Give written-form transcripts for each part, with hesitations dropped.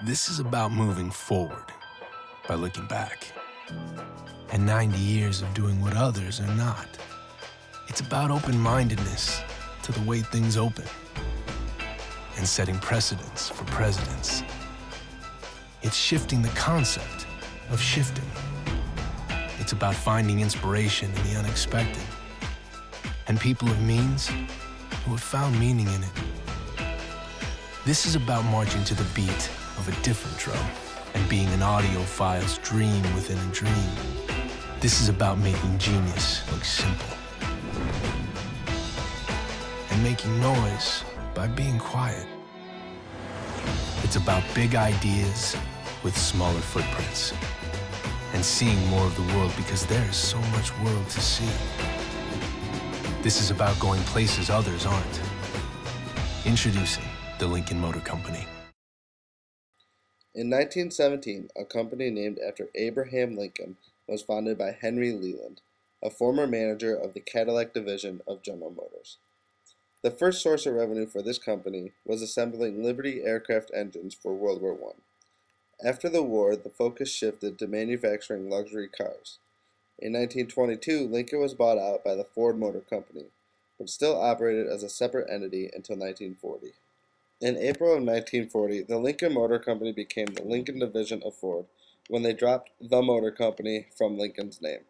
This is about moving forward by looking back. And 90 years of doing what others are not. It's about open-mindedness to the way things open and setting precedents for presidents. It's shifting the concept of shifting. It's about finding inspiration in the unexpected and people of means who have found meaning in it. This is about marching to the beat of a different drum and being an audiophile's dream within a dream. This is about making genius look simple and making noise by being quiet. It's about big ideas with smaller footprints and seeing more of the world because there is so much world to see. This is about going places others aren't. Introducing the Lincoln Motor Company. In 1917, a company named after Abraham Lincoln was founded by Henry Leland, a former manager of the Cadillac division of General Motors. The first source of revenue for this company was assembling Liberty aircraft engines for World War I. After the war, the focus shifted to manufacturing luxury cars. In 1922, Lincoln was bought out by the Ford Motor Company, but still operated as a separate entity until 1940. In April of 1940, the Lincoln Motor Company became the Lincoln division of Ford when they dropped the Motor Company from Lincoln's name.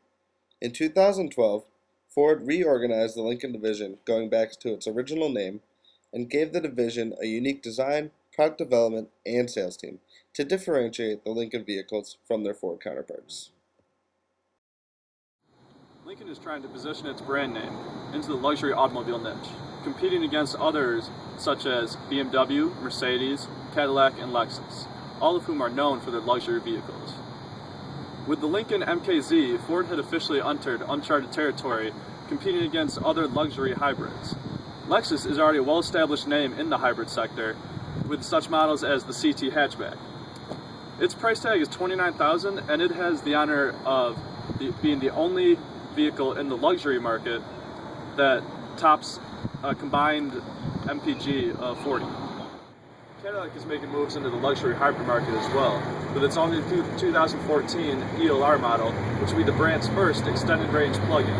In 2012, Ford reorganized the Lincoln division, going back to its original name, and gave the division a unique design, product development, and sales team to differentiate the Lincoln vehicles from their Ford counterparts. Lincoln is trying to position its brand name into the luxury automobile niche, competing against others such as BMW, Mercedes, Cadillac, and Lexus, all of whom are known for their luxury vehicles. With the Lincoln MKZ, Ford had officially entered uncharted territory, competing against other luxury hybrids. Lexus is already a well-established name in the hybrid sector, with such models as the CT hatchback. Its price tag is $29,000, and it has the honor of being the only vehicle in the luxury market that tops a combined MPG of 40. Cadillac is making moves into the luxury hybrid market as well, with its all-new 2014 ELR model, which will be the brand's first extended-range plug-in.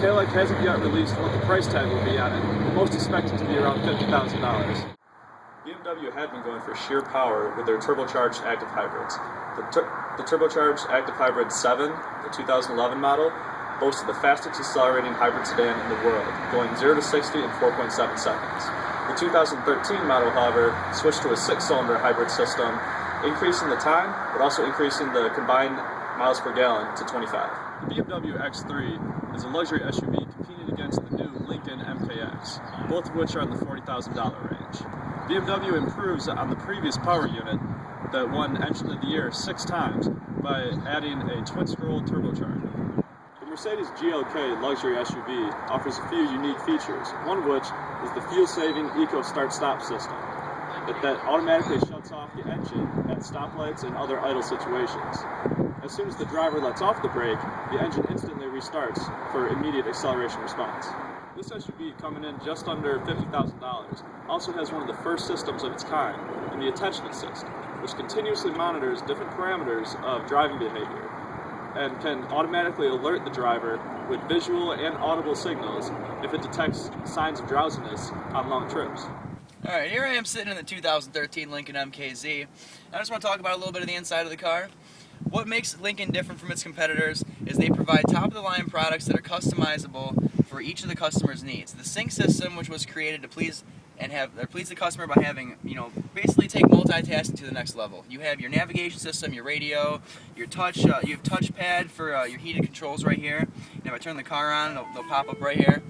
Cadillac hasn't yet released what the price tag will be on it, but most expect it to be around $50,000. BMW had been going for sheer power with their turbocharged active hybrids. The turbocharged active hybrid 7, the 2011 model, boasted the fastest accelerating hybrid sedan in the world, going 0 to 60 in 4.7 seconds. The 2013 model, however, switched to a 6-cylinder hybrid system, increasing the time, but also increasing the combined miles per gallon to 25. The BMW X3 is a luxury SUV competing against the new Lincoln MKX, both of which are in the $40,000 range. BMW improves on the previous power unit that won Engine of the Year 6 times by adding a twin-scroll turbocharger. The Mercedes GLK luxury SUV offers a few unique features, one of which is the fuel-saving Eco Start-Stop system that automatically shuts off the engine at stoplights and other idle situations. As soon as the driver lets off the brake, the engine instantly restarts for immediate acceleration response. This SUV, coming in just under $50,000, also has one of the first systems of its kind in the Attention Assist, which continuously monitors different parameters of driving behavior and can automatically alert the driver with visual and audible signals if it detects signs of drowsiness on long trips. Alright, here I am sitting in the 2013 Lincoln MKZ. I just want to talk about a little bit of the inside of the car. What makes Lincoln different from its competitors is they provide top-of-the-line products that are customizable for each of the customer's needs. The Sync system, which was created to please the customer by having, basically take multitasking to the next level. You have your navigation system, your radio, your touch, you have touchpad for your heated controls right here. And if I turn the car on, they'll pop up right here.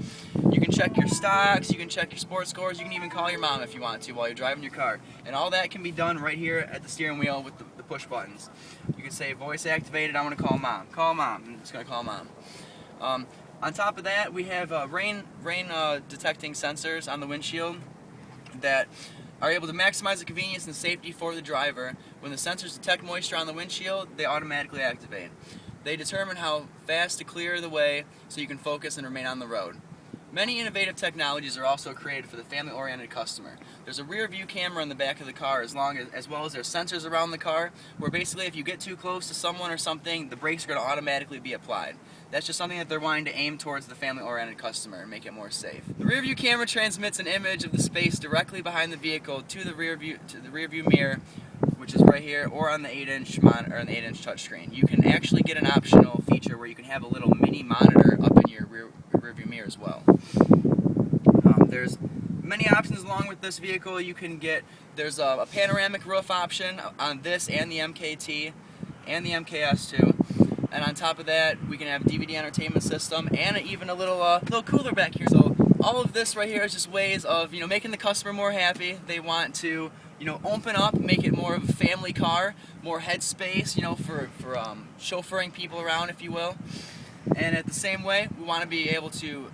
You can check your stocks, you can check your sports scores, you can even call your mom if you want to while you're driving your car. And all that can be done right here at the steering wheel with the push buttons. You can say voice activated, I want to call mom. Call mom, I'm just going to call mom. On top of that, we have rain detecting sensors on the windshield that are able to maximize the convenience and safety for the driver. When the sensors detect moisture on the windshield, they automatically activate. They determine how fast to clear the way so you can focus and remain on the road. Many innovative technologies are also created for the family-oriented customer. There's a rear view camera in the back of the car as well as there's sensors around the car where basically if you get too close to someone or something, the brakes are going to automatically be applied. That's just something that they're wanting to aim towards the family-oriented customer and make it more safe. The rear view camera transmits an image of the space directly behind the vehicle to the rear view mirror, which is right here, or on the 8-inch monitor or on the 8-inch touchscreen. You can actually get an optional feature where you can have a little mini monitor up in your rear view mirror as well. There's many options along with this vehicle. You can get, there's a panoramic roof option on this and the MKT and the MKS too. And on top of that, we can have a DVD entertainment system and even a little cooler back here. So all of this right here is just ways of making the customer more happy. They want to open up, make it more of a family car, more headspace, for chauffeuring people around, if you will. And at the same way, we want to be able to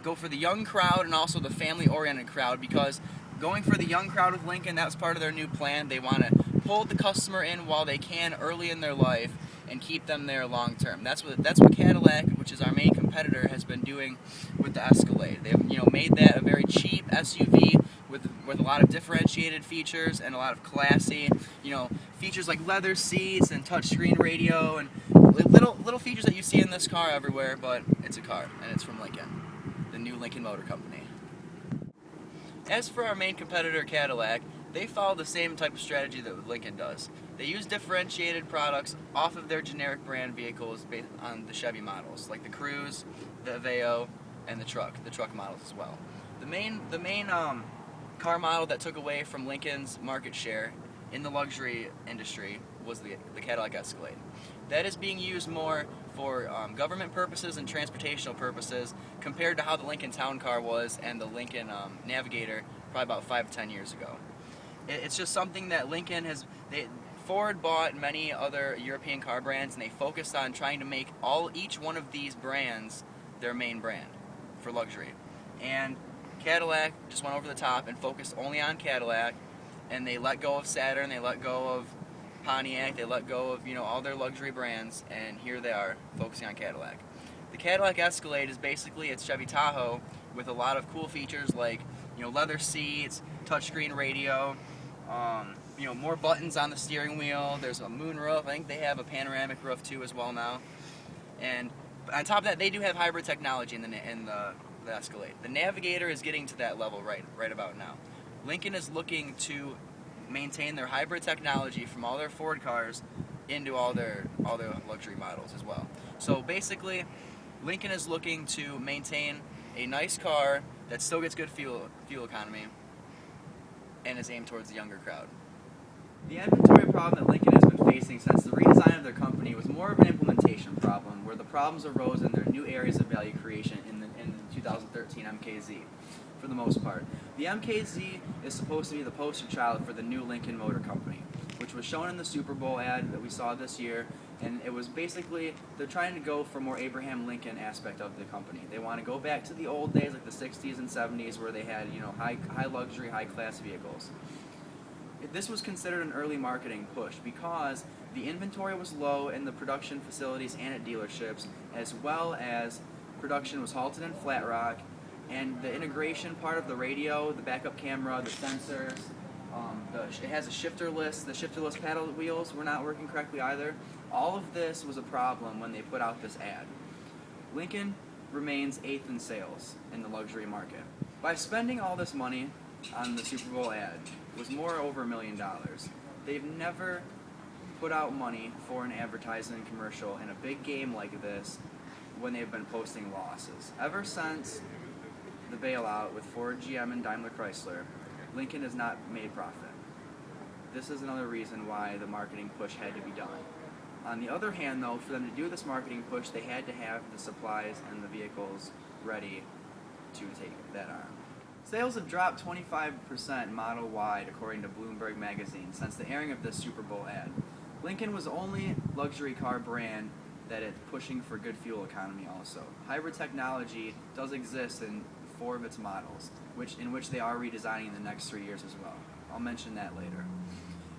go for the young crowd and also the family-oriented crowd, because going for the young crowd with Lincoln, that was part of their new plan. They want to pull the customer in while they can early in their life and keep them there long term. That's what Cadillac, which is our main competitor, has been doing with the Escalade. They've made that a very cheap SUV with a lot of differentiated features and a lot of classy, features like leather seats and touchscreen radio and little features that you see in this car everywhere, but it's a car and it's from Lincoln, the new Lincoln Motor Company. As for our main competitor, Cadillac, they follow the same type of strategy that Lincoln does. They use differentiated products off of their generic brand vehicles based on the Chevy models, like the Cruze, the Aveo, and the truck models as well. The main car model that took away from Lincoln's market share in the luxury industry was the Cadillac Escalade. That is being used more for government purposes and transportational purposes compared to how the Lincoln Town Car was and the Lincoln Navigator probably about 5 to 10 years ago. It's just something that Lincoln has... Ford bought many other European car brands, and they focused on trying to make each one of these brands their main brand for luxury. And Cadillac just went over the top and focused only on Cadillac, and they let go of Saturn, they let go of Pontiac, they let go of all their luxury brands, and here they are focusing on Cadillac. The Cadillac Escalade is basically its Chevy Tahoe with a lot of cool features like leather seats, touchscreen radio, more buttons on the steering wheel. There's a moonroof. I think they have a panoramic roof too as well now. And on top of that, they do have hybrid technology in the Escalade. The Navigator is getting to that level right about now. Lincoln is looking to maintain their hybrid technology from all their Ford cars into all their luxury models as well. So basically, Lincoln is looking to maintain a nice car that still gets good fuel economy and is aimed towards the younger crowd. The inventory problem that Lincoln has been facing since the redesign of their company was more of an implementation problem, where the problems arose in their new areas of value creation in the 2013 MKZ, for the most part. The MKZ is supposed to be the poster child for the new Lincoln Motor Company, which was shown in the Super Bowl ad that we saw this year, and it was basically, they're trying to go for more Abraham Lincoln aspect of the company. They want to go back to the old days, like the 60s and 70s, where they had, high luxury, high class vehicles. This was considered an early marketing push because the inventory was low in the production facilities and at dealerships, as well as production was halted in Flat Rock, and the integration part of the radio, the backup camera, the sensors, it has a shifterless, the shifterless paddle wheels were not working correctly either. All of this was a problem when they put out this ad. Lincoln remains 8th in sales in the luxury market. By spending all this money on the Super Bowl ad, it was over $1 million. They've never put out money for an advertising commercial in a big game like this when they've been posting losses. Ever since the bailout with Ford, GM, and Daimler Chrysler, Lincoln has not made profit. This is another reason why the marketing push had to be done. On the other hand, though, for them to do this marketing push, they had to have the supplies and the vehicles ready to take that on. Sales have dropped 25% model-wide, according to Bloomberg magazine, since the airing of this Super Bowl ad. Lincoln was the only luxury car brand that is pushing for good fuel economy also. Hybrid technology does exist in 4 of its models, in which they are redesigning in the next 3 years as well. I'll mention that later.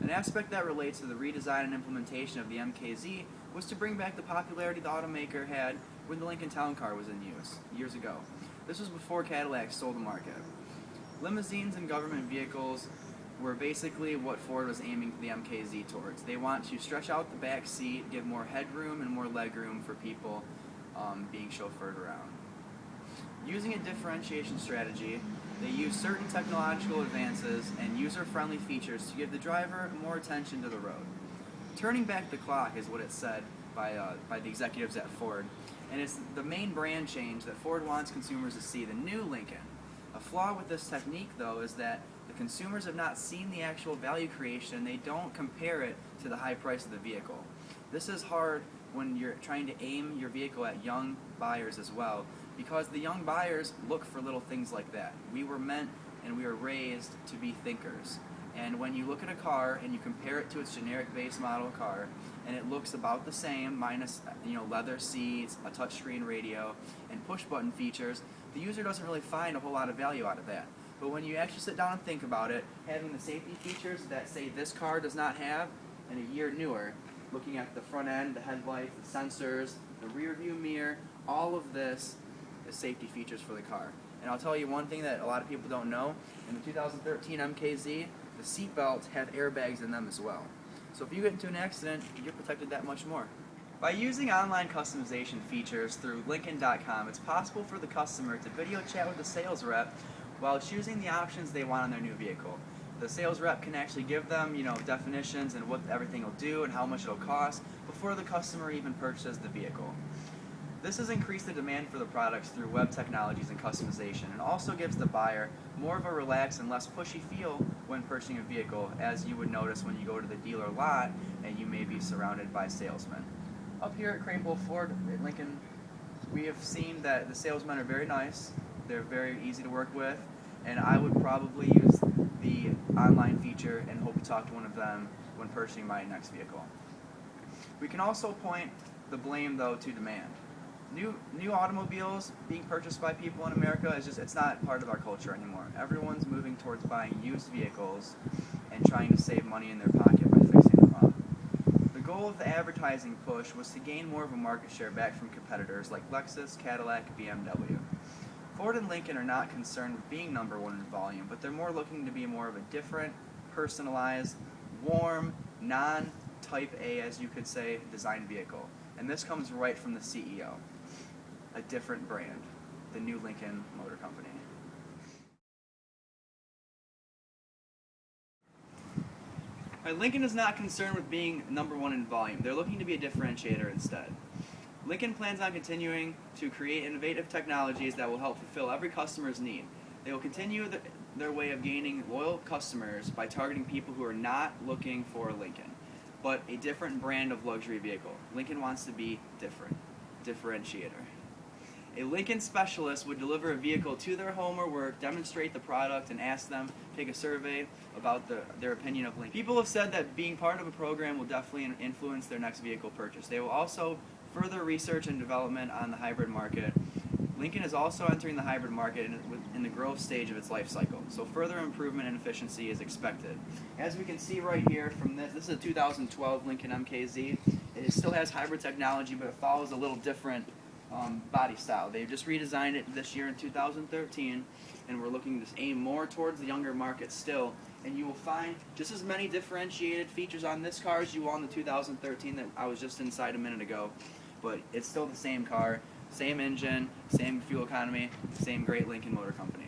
An aspect that relates to the redesign and implementation of the MKZ was to bring back the popularity the automaker had when the Lincoln Town Car was in use years ago. This was before Cadillac stole the market. Limousines and government vehicles were basically what Ford was aiming the MKZ towards. They want to stretch out the back seat, give more headroom and more legroom for people being chauffeured around. Using a differentiation strategy, they use certain technological advances and user-friendly features to give the driver more attention to the road. Turning back the clock is what it's said by the executives at Ford, and it's the main brand change that Ford wants consumers to see, the new Lincoln. A flaw with this technique, though, is that the consumers have not seen the actual value creation. They don't compare it to the high price of the vehicle. This is hard when you're trying to aim your vehicle at young buyers as well, because the young buyers look for little things like that. We were meant and we were raised to be thinkers. And when you look at a car and you compare it to its generic base model car, and it looks about the same, minus leather seats, a touchscreen radio, and push button features, the user doesn't really find a whole lot of value out of that. But when you actually sit down and think about it, having the safety features that say this car does not have, and a year newer, looking at the front end, the headlights, the sensors, the rear view mirror, all of this is safety features for the car. And I'll tell you one thing that a lot of people don't know, in the 2013 MKZ, the seat belts have airbags in them as well. So if you get into an accident, you're protected that much more. By using online customization features through Lincoln.com, it's possible for the customer to video chat with the sales rep while choosing the options they want on their new vehicle. The sales rep can actually give them, definitions and what everything will do and how much it'll cost before the customer even purchases the vehicle. This has increased the demand for the products through web technologies and customization, and also gives the buyer more of a relaxed and less pushy feel when purchasing a vehicle, as you would notice when you go to the dealer lot and you may be surrounded by salesmen. Up here at Cranepool Ford at Lincoln, we have seen that the salesmen are very nice, they're very easy to work with, and I would probably use the online feature and hope to talk to one of them when purchasing my next vehicle. We can also point the blame, though, to demand. New automobiles being purchased by people in America it's not part of our culture anymore. Everyone's moving towards buying used vehicles and trying to save money in their pocket by fixing them up. The goal of the advertising push was to gain more of a market share back from competitors like Lexus, Cadillac, BMW. Ford and Lincoln are not concerned with being number one in volume, but they're more looking to be more of a different, personalized, warm, non-Type A, as you could say, design vehicle. And this comes right from the CEO. A different brand, the new Lincoln Motor Company. Lincoln is not concerned with being number one in volume. They're looking to be a differentiator instead. Lincoln plans on continuing to create innovative technologies that will help fulfill every customer's need. They will continue their way of gaining loyal customers by targeting people who are not looking for a Lincoln, but a different brand of luxury vehicle. Lincoln wants to be different, differentiator. A Lincoln specialist would deliver a vehicle to their home or work, demonstrate the product, and ask them to take a survey about their opinion of Lincoln. People have said that being part of a program will definitely influence their next vehicle purchase. They will also further research and development on the hybrid market. Lincoln is also entering the hybrid market in the growth stage of its life cycle, so further improvement in efficiency is expected. As we can see right here from this is a 2012 Lincoln MKZ. It still has hybrid technology, but it follows a little different body style. They've just redesigned it this year in 2013, and we're looking to aim more towards the younger market still. And you will find just as many differentiated features on this car as you will on the 2013 that I was just inside a minute ago. But it's still the same car, same engine, same fuel economy, same great Lincoln Motor Company.